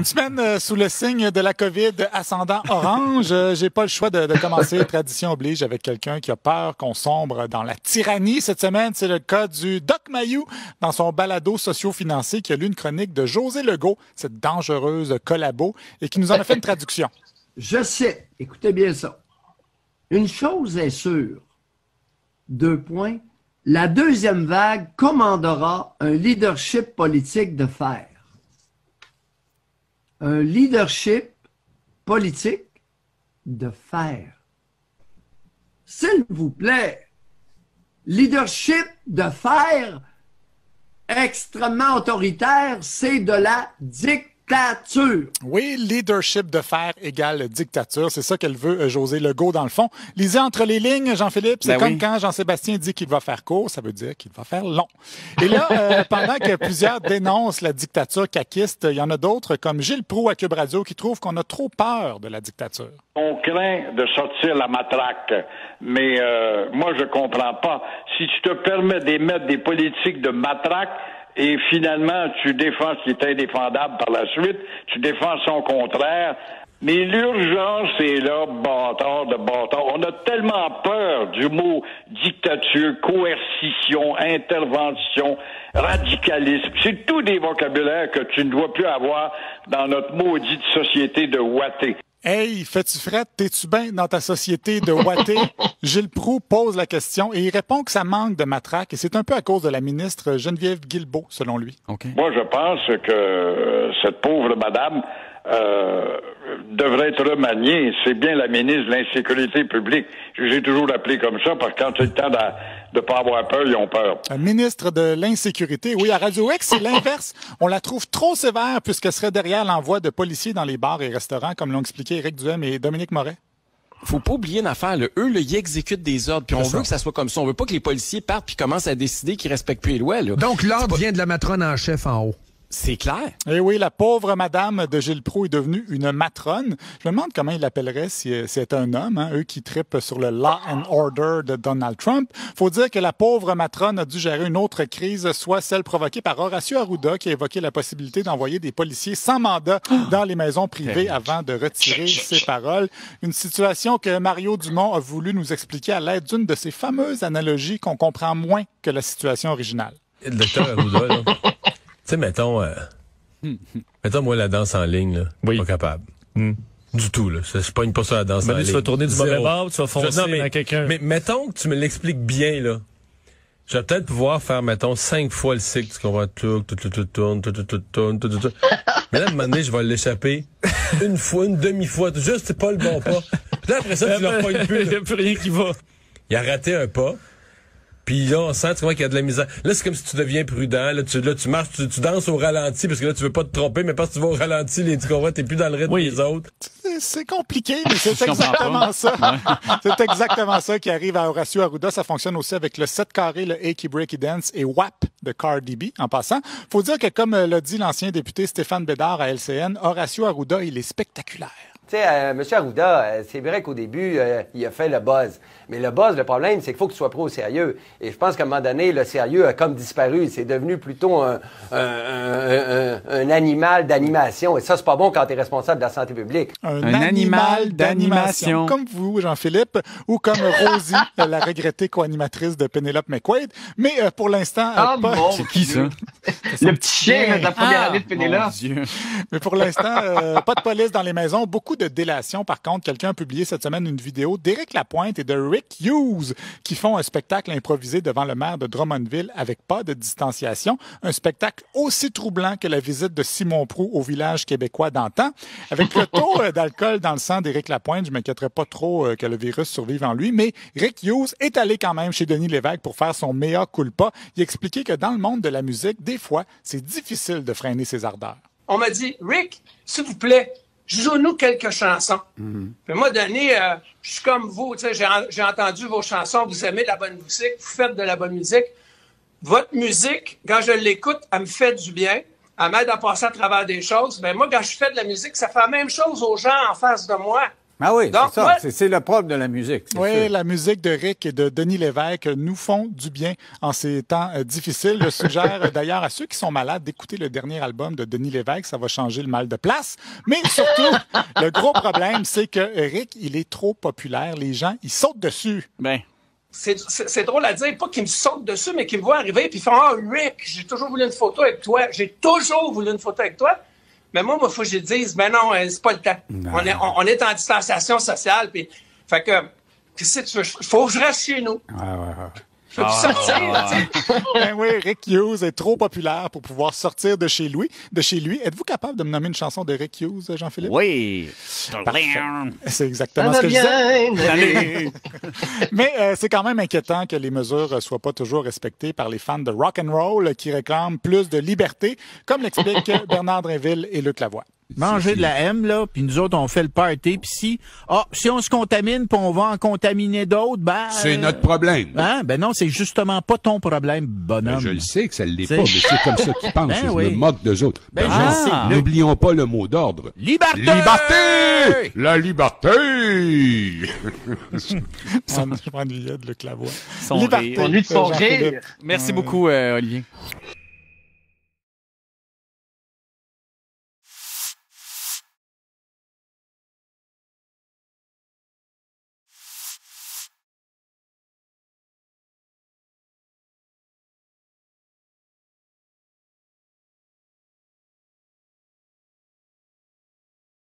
semaine sous le signe de la COVID ascendant orange. J'ai pas le choix de commencer, tradition oblige, avec quelqu'un qui a peur qu'on sombre dans la tyrannie. Cette semaine, c'est le cas du Doc Mayou dans son balado socio-financier qui a lu une chronique de José Legault, cette dangereuse collabo, et qui nous en a fait une traduction. Je sais, écoutez bien ça. Une chose est sûre. 2 points. La deuxième vague commandera un leadership politique de fer. Un leadership politique de fer. S'il vous plaît, leadership de fer extrêmement autoritaire, c'est de la dictature. Oui, leadership de fer égale dictature. C'est ça qu'elle veut, José Legault, dans le fond. Lisez entre les lignes, Jean-Philippe. C'est comme quand Jean-Sébastien dit qu'il va faire court, ça veut dire qu'il va faire long. Et là, pendant que plusieurs dénoncent la dictature caquiste, il y en a d'autres, comme Gilles Proulx à Cube Radio, qui trouvent qu'on a trop peur de la dictature. On craint de sortir la matraque, mais moi, je comprends pas. Si tu te permets d'émettre des politiques de matraque, et finalement, tu défends ce qui est indéfendable par la suite, tu défends son contraire. Mais l'urgence est là, bâtard de bâtard. On a tellement peur du mot dictature, coercition, intervention, radicalisme. C'est tout des vocabulaires que tu ne dois plus avoir dans notre maudite société de ouaté. Hey, fais-tu frette? T'es-tu bien dans ta société de ouaté? Gilles Proulx pose la question et il répond que ça manque de matraque et c'est un peu à cause de la ministre Geneviève Guilbeault, selon lui. Okay. Moi, je pense que cette pauvre madame devrait être remaniée. C'est bien la ministre de l'Insécurité publique. J'ai toujours appelé comme ça parce que quand c'est le temps de pas avoir peur, ils ont peur. Ministre de l'Insécurité. Oui, à Radio X, c'est l'inverse. On la trouve trop sévère puisqu'elle serait derrière l'envoi de policiers dans les bars et restaurants, comme l'ont expliqué Éric Duhem et Dominique Moret. Faut pas oublier une affaire, là. Eux, là, ils exécutent des ordres, puis on veut que ça soit comme ça. On veut pas que les policiers partent puis commencent à décider qu'ils respectent plus les lois, là. Donc l'ordre vient de la matrone en chef en haut. C'est clair. Eh oui, la pauvre madame de Gilles Proulx est devenue une matrone. Je me demande comment il l'appellerait si c'était un homme, hein, eux qui trippent sur le law and order de Donald Trump. Faut dire que la pauvre matrone a dû gérer une autre crise, soit celle provoquée par Horacio Arruda, qui a évoqué la possibilité d'envoyer des policiers sans mandat dans les maisons privées avant de retirer ses paroles. Une situation que Mario Dumont a voulu nous expliquer à l'aide d'une de ces fameuses analogies qu'on comprend moins que la situation originale. Le docteur Arruda, là. Tu sais, mettons, moi, la danse en ligne, là, pas capable. Du tout, là. Je pogne pas ça, la danse en ligne. Tu vas tourner du mauvais bord, tu vas foncer dans quelqu'un. Mais mettons que tu me l'expliques bien, là. Je vais peut-être pouvoir faire, mettons, 5 fois le cycle, tu comprends? Tout tourne. Mais là, à un moment donné, je vais l'échapper une fois, une demi-fois, juste, c'est pas le bon pas. Puis là, après ça, tu leur pognes plus. Il n'y a plus rien qui va. Il a raté un pas. Puis là, on sent qu'il y a de la misère. Là, c'est comme si tu deviens prudent. Là, tu marches, tu danses au ralenti parce que là, tu veux pas te tromper, mais parce que tu vas au ralenti, tu comprends, t'es plus dans le rythme des autres. C'est compliqué, mais c'est exactement ça. C'est exactement ça qui arrive à Horacio Arruda. Ça fonctionne aussi avec le 7 carré, le Achy Breaky Dance et WAP de Cardi B, en passant. Faut dire que, comme l'a dit l'ancien député Stéphane Bédard à LCN, Horacio Arruda, il est spectaculaire. Tu sais, M. Arruda, c'est vrai qu'au début, il a fait le buzz. Mais le buzz, le problème, c'est qu'il faut que tu sois pris au sérieux. Et je pense qu'à un moment donné, le sérieux a comme disparu. C'est devenu plutôt un animal d'animation. Et ça, c'est pas bon quand tu es responsable de la santé publique. Un animal d'animation. Comme vous, Jean-Philippe, ou comme Rosie, la regrettée co-animatrice de Penelope McQuaid. Mais pour l'instant... C'est qui, ça? Le petit chien de la première année de Penelope. Mais pour l'instant, pas de police dans les maisons. Beaucoup de délation. Par contre, quelqu'un a publié cette semaine une vidéo d'Éric Lapointe et de Rick Hughes qui font un spectacle improvisé devant le maire de Drummondville avec pas de distanciation. Un spectacle aussi troublant que la visite de Simon Proulx au village québécois d'antan. Avec le taux d'alcool dans le sang d'Éric Lapointe, je m'inquiéterais pas trop que le virus survive en lui, mais Rick Hughes est allé quand même chez Denis Lévesque pour faire son mea culpa. Il expliquait que dans le monde de la musique, des fois, c'est difficile de freiner ses ardeurs. On m'a dit, Rick, s'il vous plaît, joue-nous quelques chansons. Puis moi, Denis, je suis comme vous, tu sais, j'ai entendu vos chansons, vous aimez de la bonne musique, vous faites de la bonne musique. Votre musique, quand je l'écoute, elle me fait du bien, elle m'aide à passer à travers des choses. Ben moi, quand je fais de la musique, ça fait la même chose aux gens en face de moi. Ah oui, donc, c'est ça. moi, C'est le propre de la musique. Oui, sûr. la musique de Rick et de Denis Lévesque nous font du bien en ces temps difficiles. Je suggère d'ailleurs à ceux qui sont malades d'écouter le dernier album de Denis Lévesque. Ça va changer le mal de place. Mais surtout, le gros problème, c'est que Rick, il est trop populaire. Les gens, ils sautent dessus. Ben. C'est drôle à dire, pas qu'ils me sautent dessus, mais qu'ils me voient arriver puis ils font « Ah, Rick, j'ai toujours voulu une photo avec toi. J'ai toujours voulu une photo avec toi. » Mais moi, il faut que je dise, ben non, c'est pas le temps. On est en distanciation sociale, puis fait que, qu'est-ce que tu veux? Faut que je reste chez nous. Je peux plus sortir. Ben oui, Rick Hughes est trop populaire pour pouvoir sortir de chez lui. Êtes-vous capable de me nommer une chanson de Rick Hughes, Jean-Philippe? Oui. Parfait. C'est exactement ce que je disais. Mais c'est quand même inquiétant que les mesures soient pas toujours respectées par les fans de rock and roll qui réclament plus de liberté, comme l'expliquent Bernard Drinville et Luc Lavoie. Manger de la M, là, puis nous autres, on fait le party, puis si on se contamine, puis on va en contaminer d'autres, ben... C'est notre problème. Hein? Ben non, c'est justement pas ton problème, bonhomme. Ben je le sais que ça l'est pas, mais c'est comme ça qu'ils pensent. Je me moque d'eux autres. Ben, n'oublions pas le mot d'ordre. Liberté! Liberté! La liberté! Je m'ennuyais de Luc Lavoie. On lui de son rire. Merci beaucoup, Olivier.